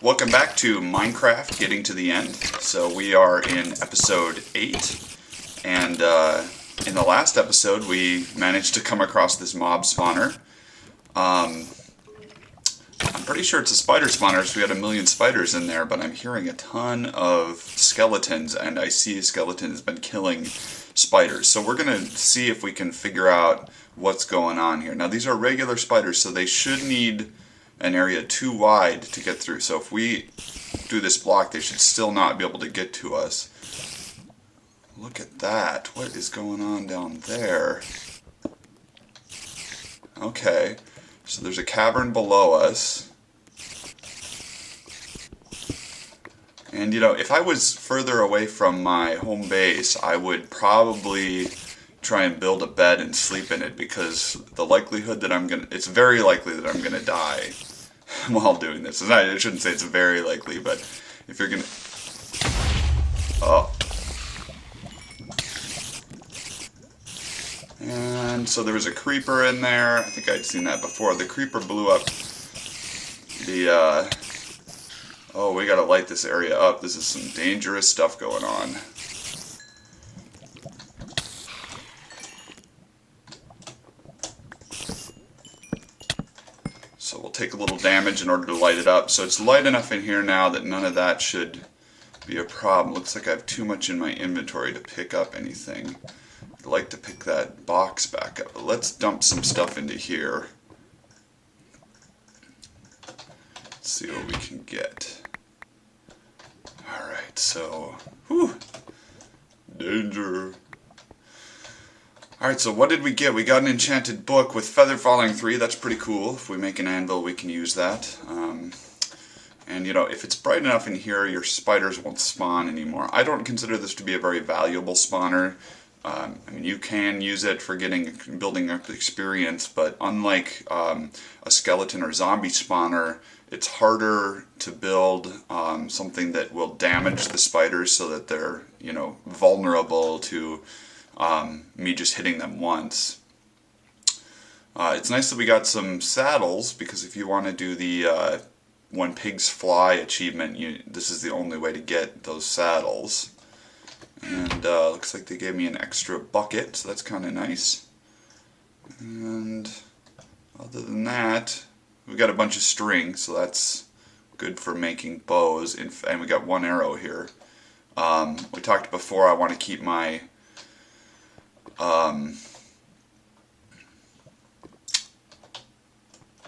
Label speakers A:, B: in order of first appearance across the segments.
A: Welcome back to Minecraft Getting to the End. So we are in episode 8, and in the last episode we managed to come across this mob spawner. I'm pretty sure it's a spider spawner, so we had 1,000,000 spiders in there, but I'm hearing a ton of skeletons, and I see a skeleton has been killing spiders. So we're going to see if we can figure out what's going on here. Now these are regular spiders, so they should need an area too wide to get through. So if we do this block, they should still not be able to get to us. Look at that. What is going on down there? Okay, so there's a cavern below us. And you know, if I was further away from my home base, I would probably try and build a bed and sleep in it, because the likelihood that it's very likely that I'm gonna die while doing this. I shouldn't say it's very likely, but if you're gonna... Oh. And so there was a creeper in there. I think I'd seen that before. The creeper blew up the... Oh, we gotta light this area up. This is some dangerous stuff going on. So we'll take a little damage in order to light it up. So it's light enough in here now that none of that should be a problem. Looks like I have too much in my inventory to pick up anything. I'd like to pick that box back up, but let's dump some stuff into here. Let's see what we can get. Alright, so... Whew! Danger! Alright, so what did we get? We got an enchanted book with feather falling 3. That's pretty cool. If we make an anvil, we can use that. And you know, if it's bright enough in here, your spiders won't spawn anymore. I don't consider this to be a very valuable spawner. I mean, you can use it for building up experience, but unlike a skeleton or zombie spawner, it's harder to build something that will damage the spiders so that they're, you know, vulnerable to me just hitting them once. It's nice that we got some saddles, because if you want to do the when pigs fly achievement, this is the only way to get those saddles. And looks like they gave me an extra bucket, so that's kind of nice. And other than that, we got a bunch of string, so that's good for making bows. And we got 1 arrow here. We talked before, I want to keep my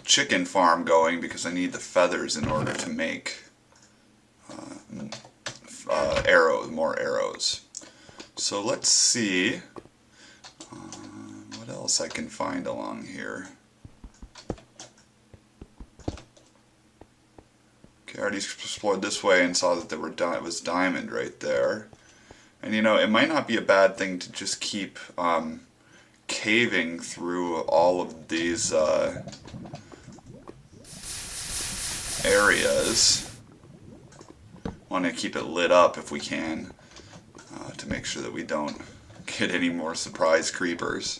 A: chicken farm going, because I need the feathers in order to make more arrows. So let's see what else I can find along here. Okay, I already explored this way and saw that it was diamond right there. And you know, it might not be a bad thing to just keep caving through all of these areas. Want to keep it lit up if we can, to make sure that we don't get any more surprise creepers.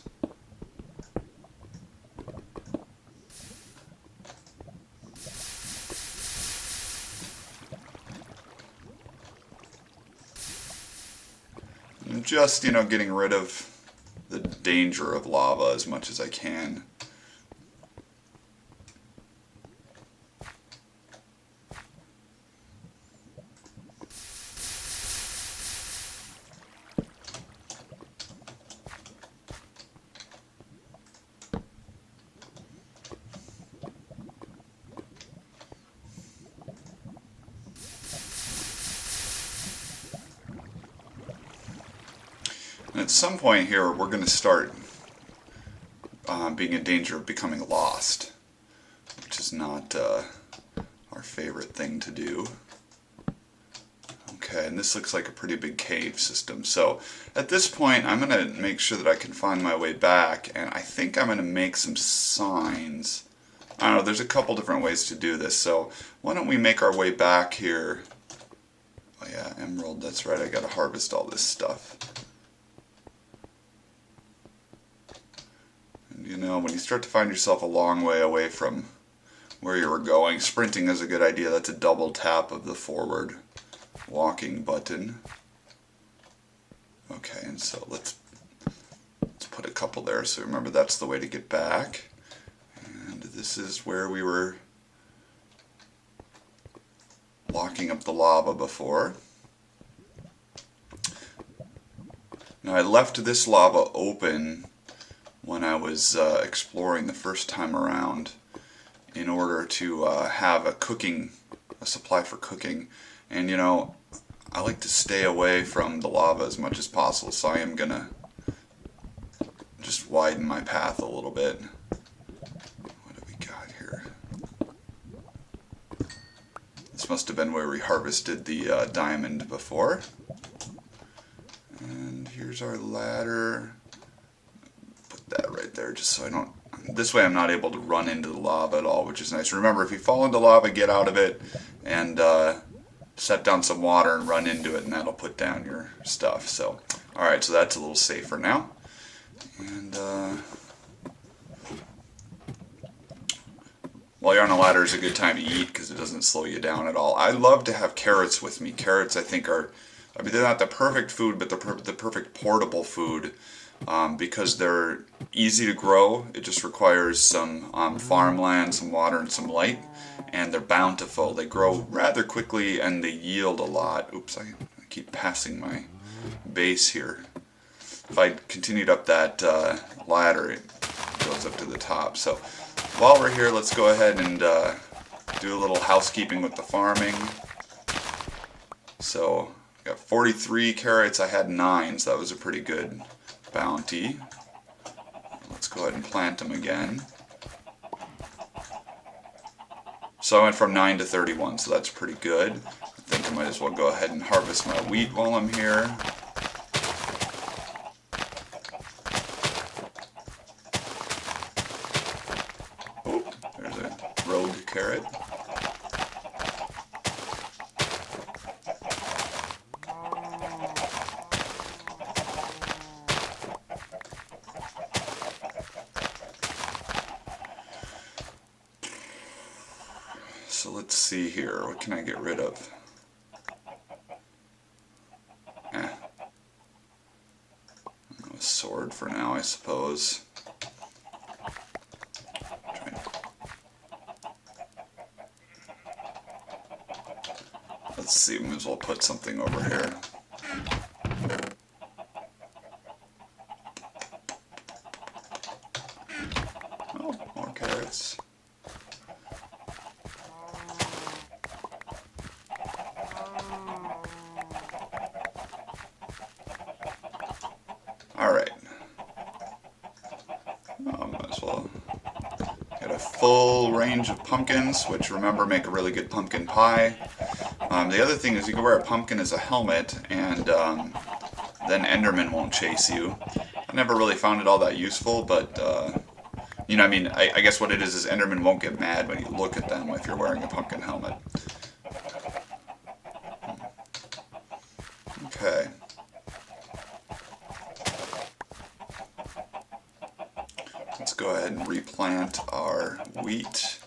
A: I'm just, you know, getting rid of the danger of lava as much as I can. And at some point here, we're going to start being in danger of becoming lost, which is not our favorite thing to do. Okay, and this looks like a pretty big cave system. So at this point, I'm going to make sure that I can find my way back, and I think I'm going to make some signs. I don't know, there's a couple different ways to do this, so why don't we make our way back here. Oh yeah, emerald, that's right, I gotta harvest all this stuff. And, you know, when you start to find yourself a long way away from where you were going, sprinting is a good idea. That's a double tap of the forward walking button. Okay, and so let's put a couple there so remember that's the way to get back. And this is where we were locking up the lava before. Now I left this lava open when I was exploring the first time around in order to have a supply for cooking. And you know, I like to stay away from the lava as much as possible, so I am gonna just widen my path a little bit. What do we got here? This must have been where we harvested the diamond before. And here's our ladder. Put that right there just so I don't... This way I'm not able to run into the lava at all, which is nice. Remember, if you fall into lava, get out of it and set down some water and run into it, and that'll put down your stuff. So, alright, so that's a little safer now. And while you're on a ladder is a good time to eat because it doesn't slow you down at all. I love to have carrots with me. Carrots, I think, are... I mean, they're not the perfect food, but the perfect portable food because they're easy to grow. It just requires some farmland, some water, and some light. And they're bountiful. They grow rather quickly and they yield a lot. Oops, I keep passing my base here. If I continued up that ladder, it goes up to the top. So while we're here, let's go ahead and do a little housekeeping with the farming. So I got 43 carrots. I had 9, so that was a pretty good bounty. Let's go ahead and plant them again. So I went from 9 to 31, so that's pretty good. I think I might as well go ahead and harvest my wheat while I'm here. Oh, there's a rogue carrot. So let's see here, what can I get rid of? A sword for now, I suppose. Let's see, we might as well put something over here. Oh, more carrots. Alright. Might as well get a full range of pumpkins, which remember make a really good pumpkin pie. The other thing is you can wear a pumpkin as a helmet, and then Enderman won't chase you. I never really found it all that useful, but you know, I mean, I guess what it is Enderman won't get mad when you look at them if you're wearing a pumpkin helmet. Okay. Let's go ahead and replant our wheat.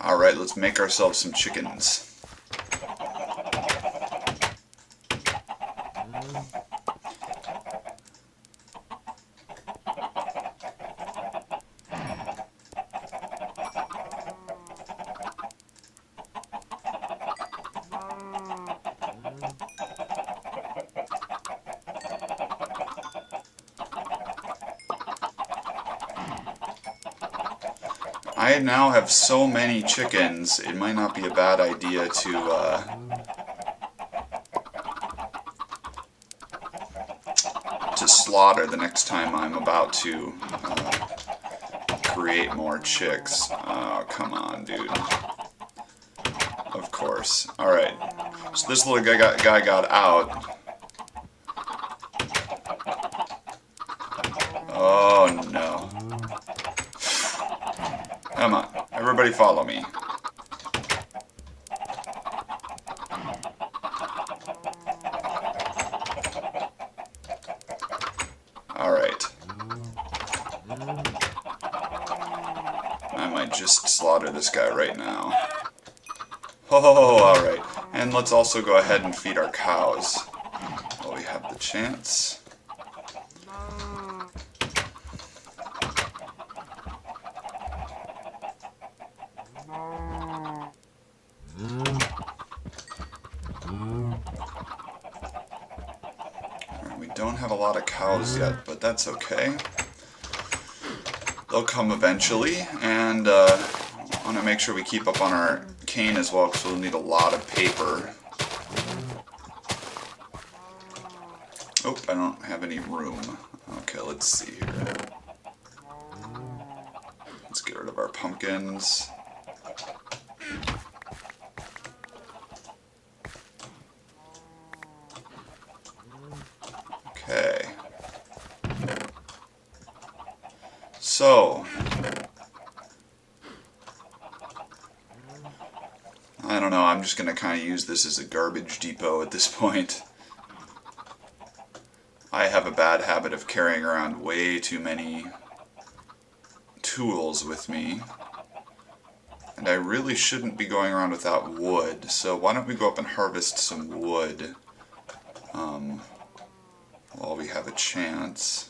A: Alright, let's make ourselves some chickens. I now have so many chickens, it might not be a bad idea to slaughter the next time I'm about to create more chicks. Oh, come on, dude. Of course. Alright. So this little guy got out. Oh no. Come on, everybody follow me. Alright. I might just slaughter this guy right now. Oh, alright. And let's also go ahead and feed our cows while we have the chance. We don't have a lot of cows yet, but that's okay. They'll come eventually, and I want to make sure we keep up on our cane as well, because we'll need a lot of paper. Oh, I don't have any room. Okay, let's see here. Let's get rid of our pumpkins. Okay. So, I don't know, I'm just going to kind of use this as a garbage depot at this point. I have a bad habit of carrying around way too many tools with me. And I really shouldn't be going around without wood, so why don't we go up and harvest some wood while we have a chance.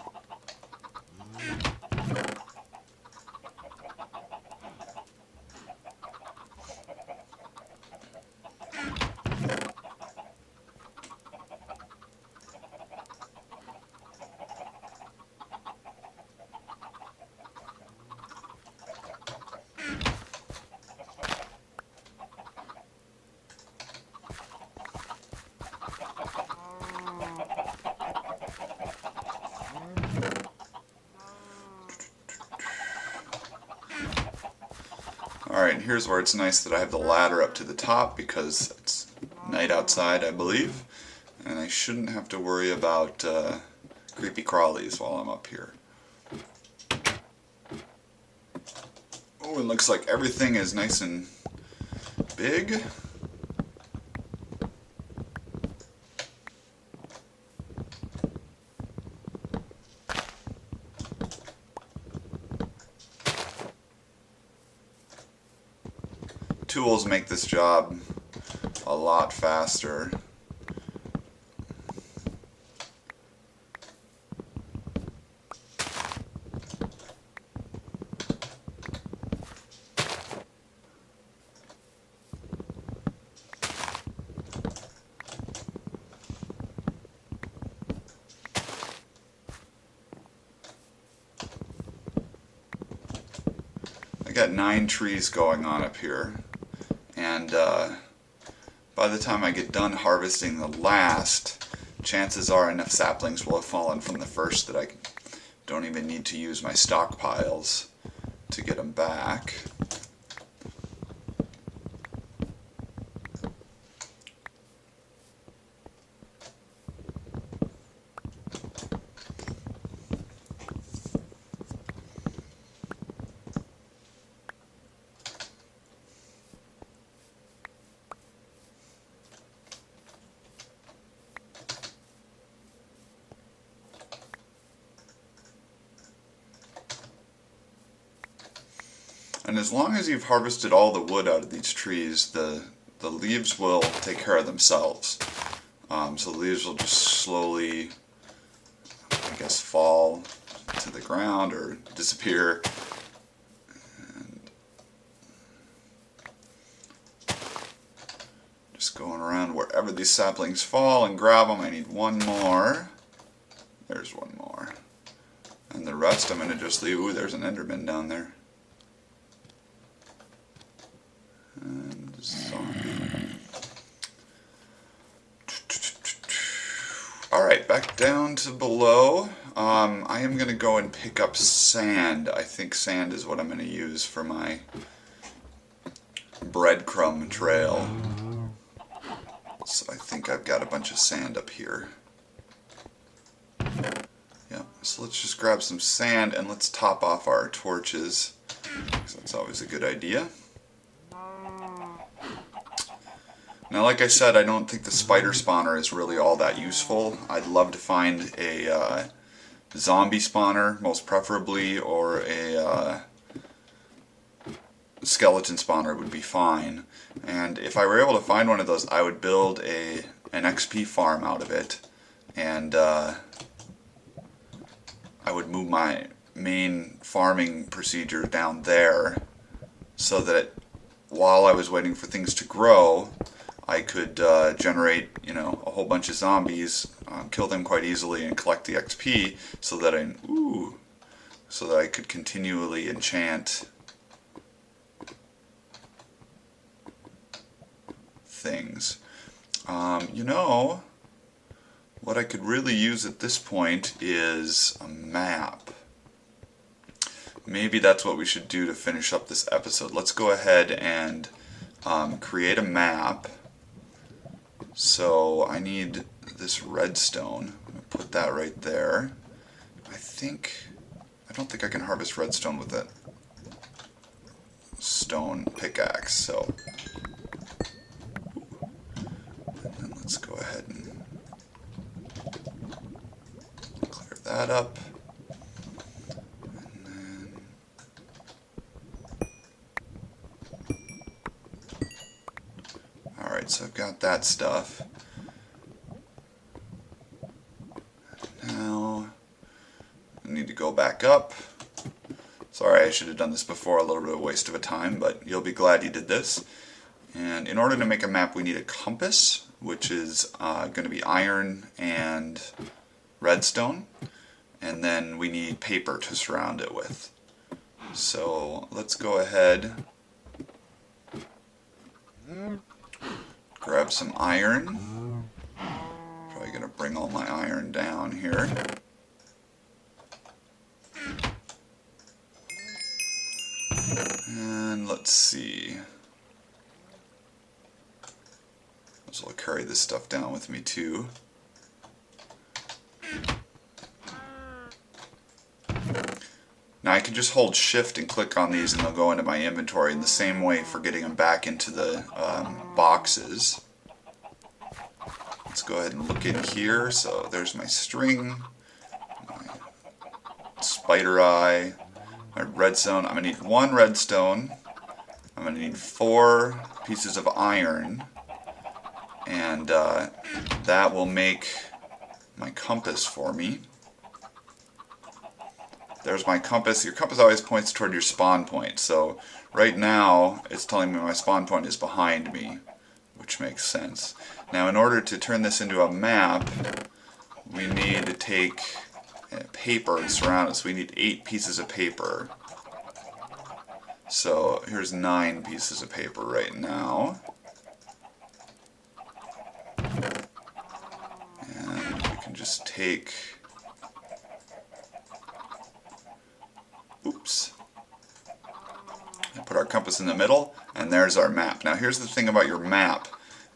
A: Alright, and here's where it's nice that I have the ladder up to the top because it's night outside, I believe, and I shouldn't have to worry about creepy crawlies while I'm up here. Oh, it looks like everything is nice and big. Tools make this job a lot faster. I got 9 trees going on up here. And by the time I get done harvesting the last, chances are enough saplings will have fallen from the first that I don't even need to use my stockpiles to get them back. And as long as you've harvested all the wood out of these trees, the leaves will take care of themselves. So the leaves will just slowly, I guess, fall to the ground or disappear. And just going around wherever these saplings fall and grab them. I need one more. There's one more. And the rest I'm going to just leave. Ooh, there's an Enderman down there. And zombie. Alright, back down to below. I am going to go and pick up sand. I think sand is what I'm going to use for my breadcrumb trail. So I think I've got a bunch of sand up here. Yeah, so let's just grab some sand and let's top off our torches, because that's always a good idea. Now, like I said, I don't think the spider spawner is really all that useful. I'd love to find a zombie spawner, most preferably, or a skeleton spawner would be fine. And if I were able to find one of those, I would build an XP farm out of it, and I would move my main farming procedure down there, so that while I was waiting for things to grow, I could generate, you know, a whole bunch of zombies, kill them quite easily, and collect the XP, so that I could continually enchant things. You know, what I could really use at this point is a map. Maybe that's what we should do to finish up this episode. Let's go ahead and create a map. So I need this redstone. I'm going to put that right there. I don't think I can harvest redstone with that stone pickaxe, so and then let's go ahead and clear that up. And then alright, so I've got that stuff. Now I need to go back up. Sorry, I should have done this before, a little bit of a waste of a time, but you'll be glad you did this. And in order to make a map, we need a compass, which is going to be iron and redstone. And then we need paper to surround it with. So let's go ahead, grab some iron. Probably going to bring all my iron down here. And let's see. So I'll carry this stuff down with me too. Now I can just hold shift and click on these and they'll go into my inventory in the same way for getting them back into the boxes. Let's go ahead and look in here. So there's my string, my spider eye, my redstone. I'm going to need 1 redstone. I'm going to need 4 pieces of iron. And that will make my compass for me. There's my compass. Your compass always points toward your spawn point. So right now it's telling me my spawn point is behind me, which makes sense. Now in order to turn this into a map, we need to take paper and surround it. So we need 8 pieces of paper. So here's 9 pieces of paper right now. And we can just take... Oops. And put our compass in the middle, and there's our map. Now here's the thing about your map.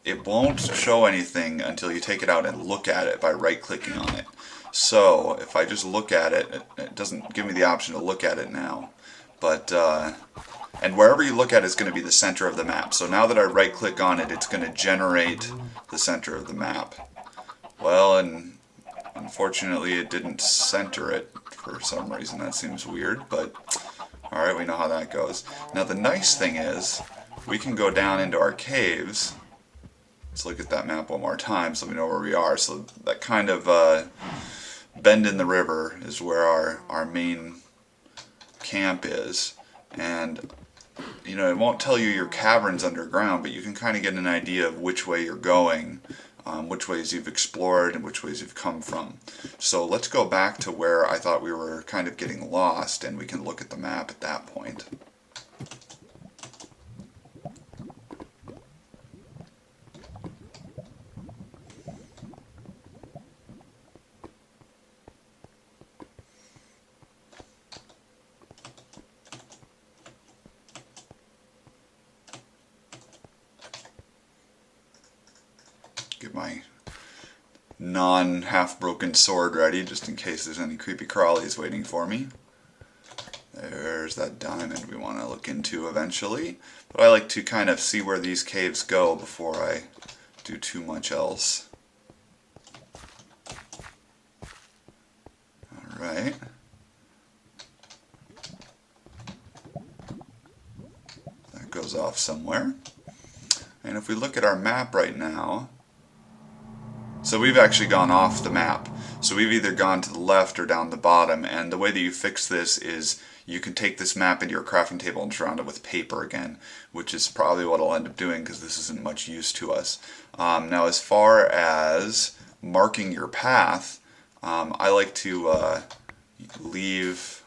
A: It won't show anything until you take it out and look at it by right-clicking on it. So if I just look at it, it doesn't give me the option to look at it now. But and wherever you look at it is going to be the center of the map. So now that I right-click on it, it's going to generate the center of the map. Well, and unfortunately it didn't center it for some reason. That seems weird, but alright, we know how that goes. Now the nice thing is, we can go down into our caves. Let's look at that map one more time so we know where we are. So that kind of bend in the river is where our main camp is. And you know, it won't tell you your caverns underground, but you can kind of get an idea of which way you're going, which ways you've explored and which ways you've come from. So let's go back to where I thought we were kind of getting lost, and we can look at the map at that point. get my non-half-broken sword ready, just in case there's any creepy crawlies waiting for me. There's that diamond we want to look into eventually. But I like to kind of see where these caves go before I do too much else. Alright. That goes off somewhere. And if we look at our map right now, so we've actually gone off the map. So we've either gone to the left or down the bottom, and the way that you fix this is you can take this map into your crafting table and surround it with paper again, which is probably what I'll end up doing because this isn't much use to us. Now as far as marking your path, I like to leave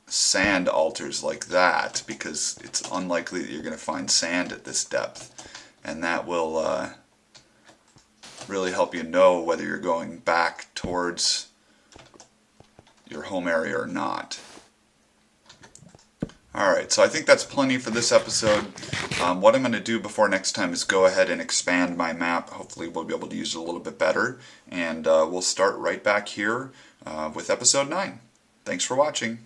A: sand altars like that because it's unlikely that you're going to find sand at this depth, and that will really help you know whether you're going back towards your home area or not. Alright, so I think that's plenty for this episode. What I'm going to do before next time is go ahead and expand my map. Hopefully we'll be able to use it a little bit better. And we'll start right back here with episode 9. Thanks for watching.